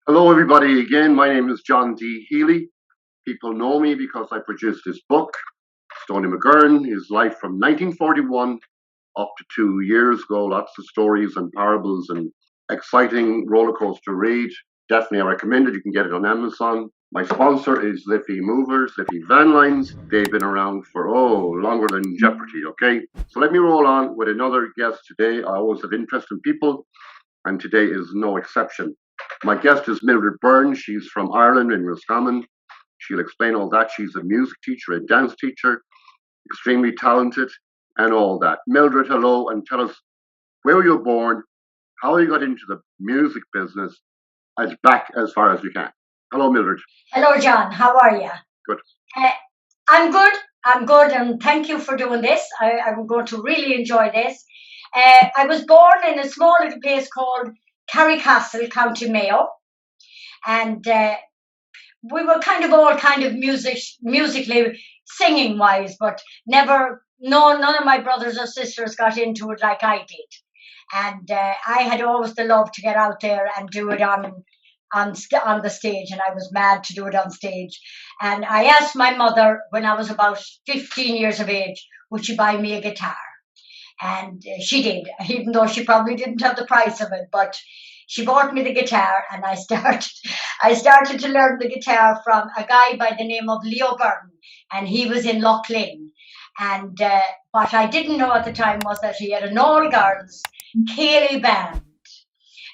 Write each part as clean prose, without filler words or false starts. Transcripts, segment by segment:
Hello, everybody. Again, my name is John D. Healy. People know me because I produced this book, Stony McGurn, his life from 1941 up to 2 years ago. Lots of stories and parables and exciting roller coaster read. Definitely, I recommend it. You can get it on Amazon. My sponsor is Liffey Movers, Liffey Van Lines. They've been around for, longer than Jeopardy, okay? So let me roll on with another guest today. I always have interest in people, and today is no exception. My guest is Mildred Beirne. She's from Ireland in Roscommon. She'll explain all that. She's a music teacher, a dance teacher, extremely talented, and all that. Mildred, hello, and tell us where you were born, how you got into the music business, as back as far as you can. Hello, Mildred. Hello, John. How are you? Good. Uh, I'm good. I'm good, and thank you for doing this. I'm going to really enjoy this. I was born in a small little place called Carrycastle, County Mayo, and we were all kind of musically singing wise, but never. No, none of my brothers or sisters got into it like I did, and I had always the love to get out there and do it on the stage, and I was mad to do it on stage. And I asked my mother when I was about 15 years of age, would she buy me a guitar? And she did, even though she probably didn't have the price of it, but she bought me the guitar, and I started to learn the guitar from a guy by the name of Leo Burton, and he was in Loughlin. And what I didn't know at the time was that he had an all girls Healy band,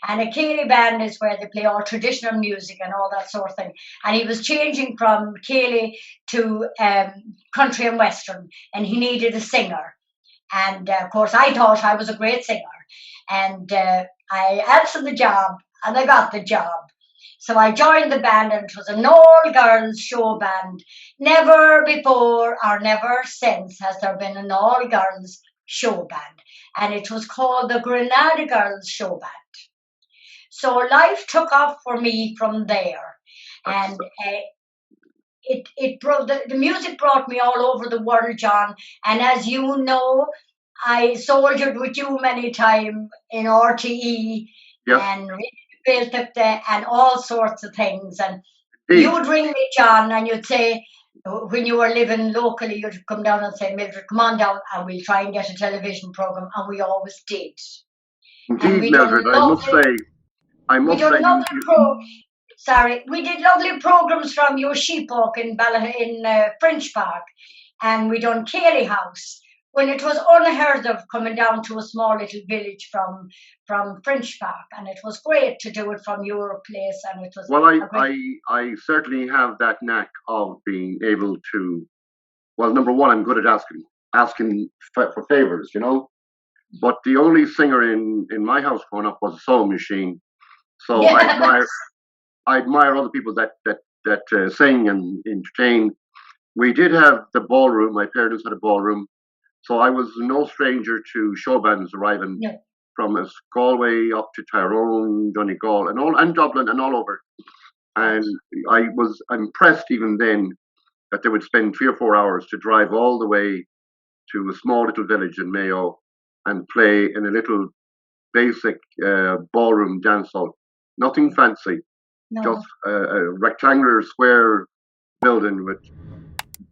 and a Healy band is where they play all traditional music and all that sort of thing. And he was changing from Healy to country and western, and he needed a singer. And of course, I thought I was a great singer. And I answered the job, and I got the job. So I joined the band, and it was an all girls show band. Never before or never since has there been an all girls show band. And it was called the Grenada Girls Show Band. So life took off for me from there, and it brought the music brought me all over the world, John. And as you know, I soldiered with you many times in RTE, Yes. and built up there and all sorts of things. And Hey. you would ring me, John, and you'd say, when you were living locally, you'd come down and say, Mildred, come on down and we'll try and get a television program. And we always did. Indeed, Mildred, I must say, we did lovely programs from your sheepwalk in Frenchpark, and we done Cayley House when it was unheard of coming down to a small little village from Frenchpark, and it was great to do it from your place, and it was. Well, I certainly have that knack of being able to. Well, number one, I'm good at asking for favors, you know. But the only singer in my house growing up was a sewing machine, so Yes. I admire other people that sing and entertain. We did have the ballroom. My parents had a ballroom, so I was no stranger to show bands arriving No. from Galway up to Tyrone, Donegal, and Dublin and all over. And I was impressed even then that they would spend 3 or 4 hours to drive all the way to a small little village in Mayo and play in a little basic ballroom dance hall. Nothing fancy, No. just a rectangular square building with,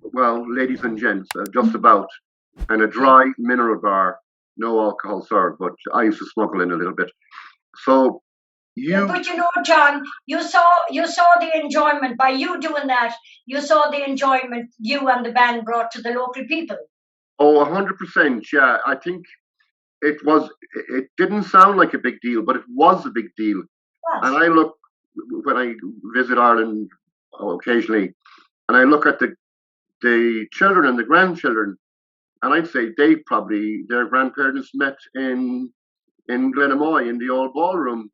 well, ladies and gents, just about, and a dry mineral bar, no alcohol served, but I used to smuggle in a little bit. So But you know, John, you saw the enjoyment by you doing that. You saw the enjoyment you and the band brought to the local people. Oh, 100%. Yeah, I think it didn't sound like a big deal, but it was a big deal. Yes. And I look, when I visit Ireland occasionally, and I look at the children and the grandchildren, and I'd say their grandparents met in Glenamoy in the old ballroom,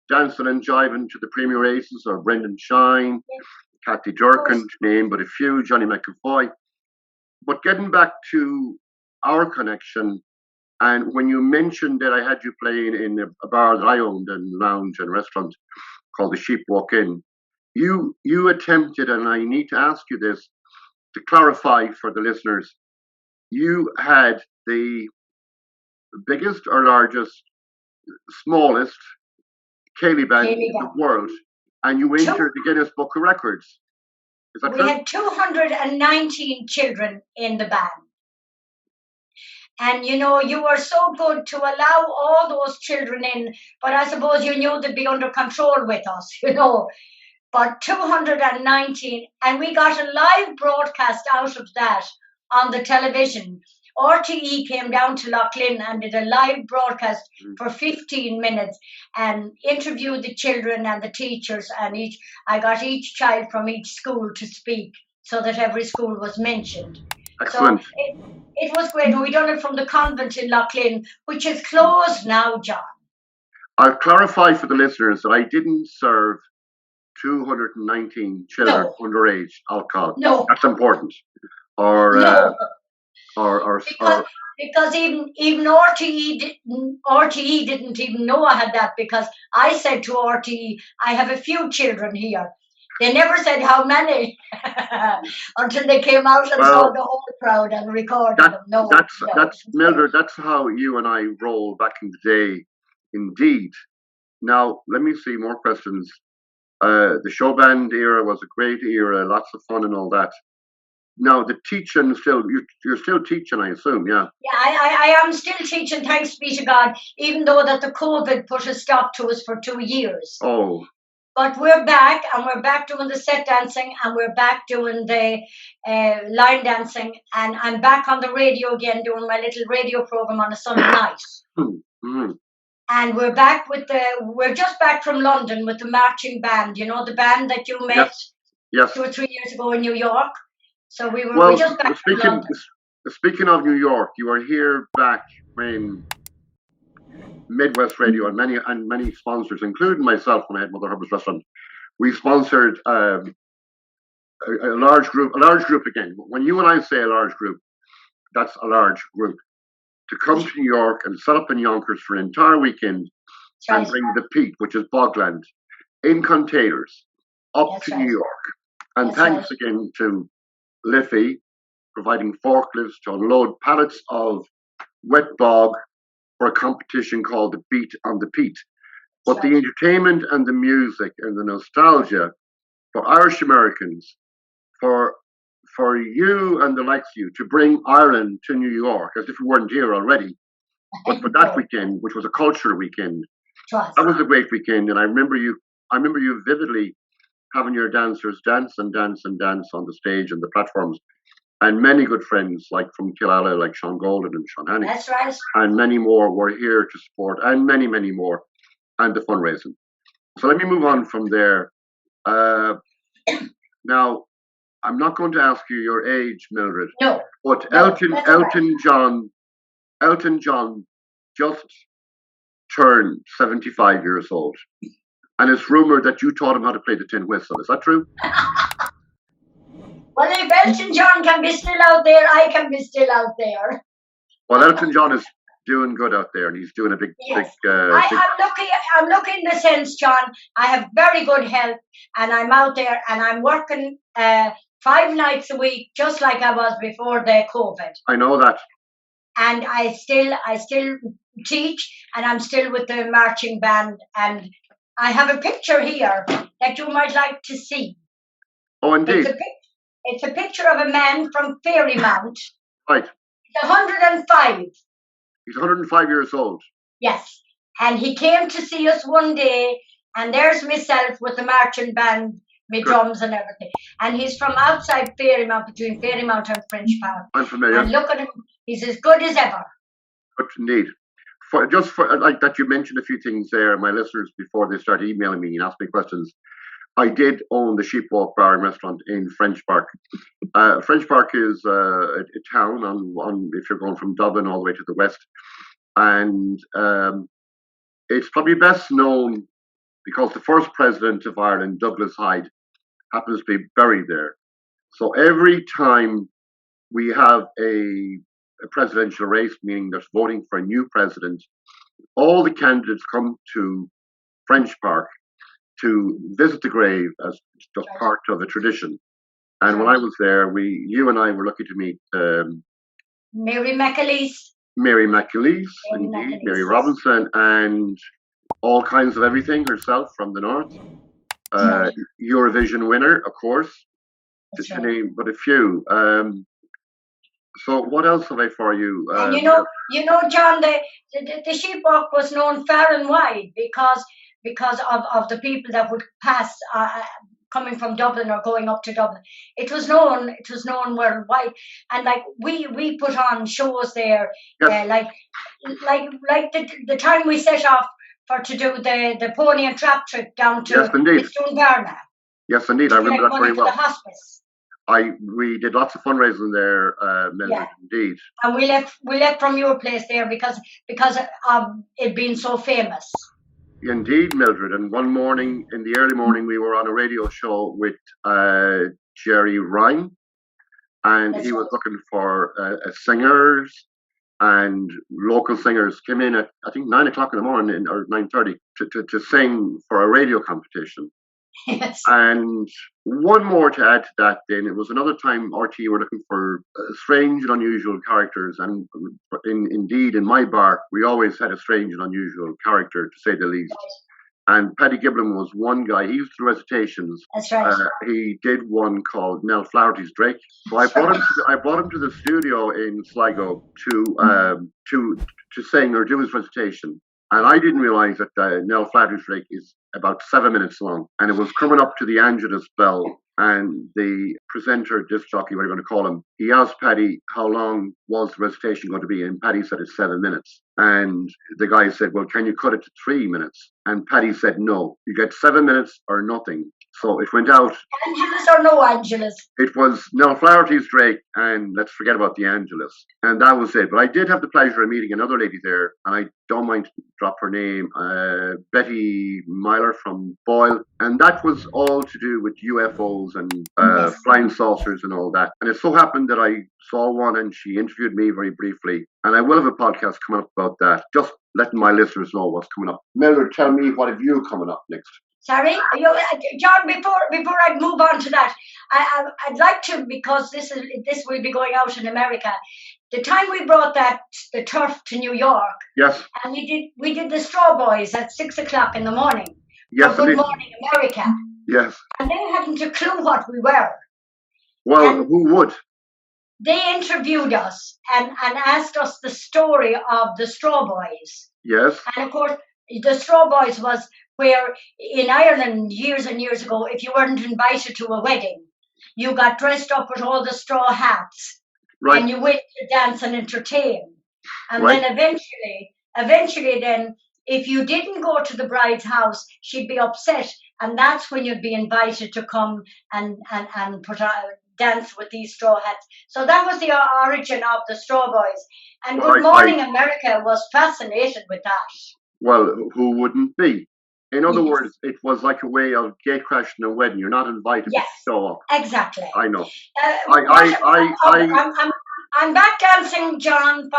dancing and jiving to the Premier Aces or Brendan Shine, Kathy Durkin, to name but a few, Johnny McAvoy. But getting back to our connection, and when you mentioned that I had you playing in a bar that I owned and lounge and restaurant called the Sheep Walk In, you attempted, and I need to ask you this to clarify for the listeners, you had the biggest or largest, smallest Ceilidh band in the world. And you entered the Guinness Book of Records. Is that we true? had 219 children in the band. And, you know, you were so good to allow all those children in, but I suppose you knew they'd be under control with us, you know. But 219, and we got a live broadcast out of that on the television. RTE came down to Loughlin and did a live broadcast for 15 minutes and interviewed the children and the teachers, and I got each child from each school to speak so that every school was mentioned. Excellent. So it was great. We done it from the convent in Loughlin, which is closed now, John. I'll clarify for the listeners that I didn't serve 219 children underage alcohol. No. That's important. Because even RTE didn't even know I had that, because I said to RTE, I have a few children here. They never said how many until they came out and saw the whole crowd and recorded them. That's Mildred. That's how you and I rolled back in the day, indeed. Now let me see more questions. The Showband era was a great era, lots of fun and all that. Now the teaching you're still teaching, I assume, yeah. Yeah, I am still teaching, thanks be to God, even though that the COVID put a stop to us for 2 years. Oh. But we're back, and we're back doing the set dancing, and we're back doing the line dancing, and I'm back on the radio again doing my little radio program on a Sunday night. Mm-hmm. And we're just back from London with the marching band, you know, the band that you met yes. 2 or 3 years ago in New York. So we're just back from London. Speaking of New York, you were here back when Midwest Radio and many sponsors, including myself when I had Mother Hubbard's Restaurant, we sponsored a large group again. When you and I say a large group, that's a large group. To come to New York and set up in Yonkers for an entire weekend and bring the peat, which is bogland, in containers up to New York. And thanks again to Liffey providing forklifts to unload pallets of wet bog for a competition called the Beat on the Peat. But the entertainment and the music and the nostalgia for Irish Americans, for you and the likes of you to bring Ireland to New York as if we weren't here already. But for that weekend, which was a cultural weekend, that was a great weekend. And I remember you vividly having your dancers dance and dance and dance on the stage and the platforms. And many good friends, like from Killala, like Sean Golden and Sean Hanning. That's right. And many more were here to support, and many, many more, and the fundraising. So let me move on from there. Now, I'm not going to ask you your age, Mildred. No. But Elton John just turned 75 years old. And it's rumored that you taught him how to play the tin whistle. Is that true? Well, if Elton John can be still out there, I can be still out there. Well, Elton John is doing good out there, and he's doing a big. I'm lucky in the sense, John. I have very good health, and I'm out there, and I'm working 5 nights a week, just like I was before the COVID. I know that. And I still teach, and I'm still with the marching band, and I have a picture here that you might like to see. Oh, indeed. It's a picture of a man from Fairymount. Right. He's 105. He's 105 years old. Yes. And he came to see us one day, and there's myself with the marching band, my drums and everything. And he's from outside Fairymount, between Fairymount and Frenchpark. I'm familiar. And look at him. He's as good as ever. Good indeed. For like that, you mentioned a few things there. My listeners, before they start emailing me and asking me questions, I did own the Sheepwalk Bar and Restaurant in Frenchpark. Frenchpark is a town on if you're going from Dublin all the way to the west, and it's probably best known because the first president of Ireland, Douglas Hyde, happens to be buried there. So every time we have a presidential race, meaning there's voting for a new president, all the candidates come to Frenchpark to visit the grave as just part of a tradition. And when I was there, you and I were lucky to meet Mary McAleese, indeed, Mary Robinson, and all kinds of everything herself from the north. Eurovision winner, of course, That's to right. name but a few. So what else have I for you? And John, the sheepwalk was known far and wide because of the people that would pass coming from Dublin or going up to Dublin. It was known worldwide, and like we put on shows there, Yes. like the time we set off to do the pony and trap trip down to Yes, indeed. Mildred Beirne. Yes, indeed. I remember that very well. The hospice. We did lots of fundraising there, Mildred, indeed. And we left from your place there because of it being so famous. Indeed, Mildred. And one morning, in the early morning, we were on a radio show with Jerry Ryan, and he was looking for singers, and local singers came in at, I think, 9 o'clock in the morning or 9:30 to sing for a radio competition. Yes. And one more to add to that, then it was another time RT were looking for strange and unusual characters, and indeed in my bar we always had a strange and unusual character, to say the least. And Paddy Giblin was one guy. He used to do recitations. That's right. He did one called Nell Flaherty's Drake. So I brought him to the studio in Sligo to sing or do his recitation. And I didn't realise that Nell Flaherty's Drake is about 7 minutes long. And it was coming up to the Angelus bell. And the presenter, disc jockey, what are you going to call him, he asked Paddy how long was the recitation going to be. And Paddy said it's 7 minutes. And the guy said, well, can you cut it to 3 minutes? And Paddy said, no, you get 7 minutes or nothing. So it went out. Angelus or no Angelus? It was Nell Flaherty's Drake, and let's forget about the Angelus. And that was it. But I did have the pleasure of meeting another lady there, and I don't mind to drop her name, Betty Myler from Boyle. And that was all to do with UFOs and flying saucers and all that. And it so happened that I saw one, and she interviewed me very briefly. And I will have a podcast coming up about that, just letting my listeners know what's coming up. Mildred, tell me, what have you coming up next? Sorry, John. Before I move on to that, I'd like to, because this will be going out in America. The time we brought the turf to New York, yes, and we did the Straw Boys at 6 o'clock in the morning. Yes, Good Morning America. Yes, and they hadn't a clue what we were. Well, and who would? They interviewed us and asked us the story of the Straw Boys. Yes, and of course the Straw Boys was where in Ireland years and years ago, if you weren't invited to a wedding, you got dressed up with all the straw hats, right, and you went to dance and entertain. And right, then eventually then, if you didn't go to the bride's house, she'd be upset, and that's when you'd be invited to come and dance with these straw hats. So that was the origin of the Straw Boys. And Good Morning America was fascinated with that. Well, who wouldn't be? In other words, it was like a way of gate crashing a wedding. You're not invited to show up. Exactly. I know. I'm back dancing, John,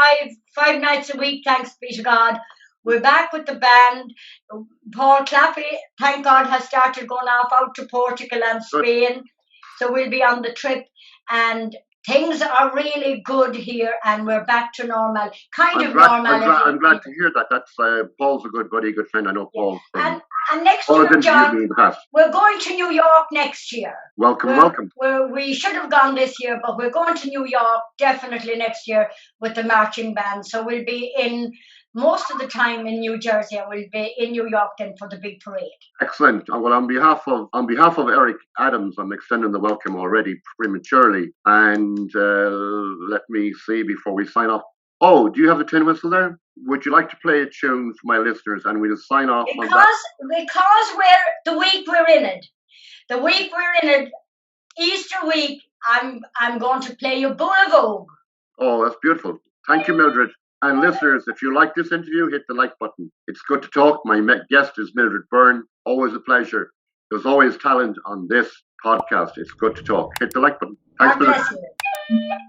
five nights a week, thanks be to God. We're back with the band. Paul Claffey, thank God, has started going off out to Portugal and Spain. So we'll be on the trip. And things are really good here, and we're back to normal. Normal. I'm glad to hear that. That's Paul's a good buddy, good friend. I know Paul. And next year, John, we're going to New York next year. Welcome. We should have gone this year, but we're going to New York definitely next year with the marching band. So we'll be in most of the time in New Jersey, and we'll be in New York then for the big parade. Excellent. Well, on behalf of Eric Adams, I'm extending the welcome already prematurely. And let me see before we sign off. Oh, do you have the tin whistle there? Would you like to play a tune for my listeners, and we'll sign off on that? Because we're the week we're in it, Easter week. I'm going to play you Bull of Vogue. Oh, that's beautiful. Thank you, Mildred. And listeners, if you like this interview, hit the like button. It's good to talk. My guest is Mildred Beirne. Always a pleasure. There's always talent on this podcast. It's good to talk. Hit the like button. Thanks for listening.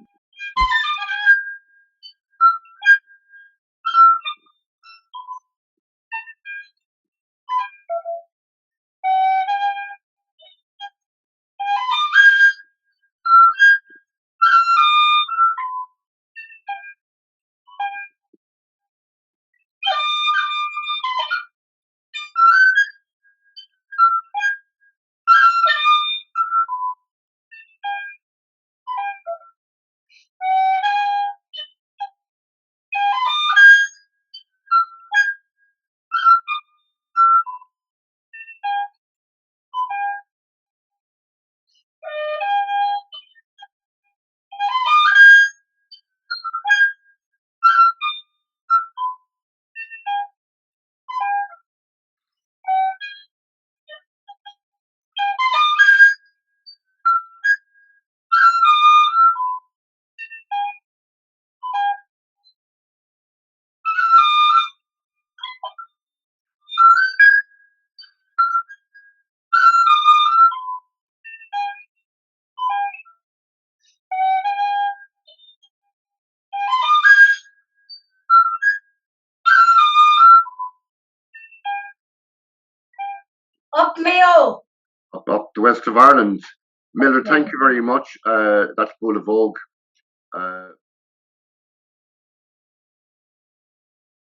up the west of Ireland. Mildred, thank you very much. That's Bull of Vogue.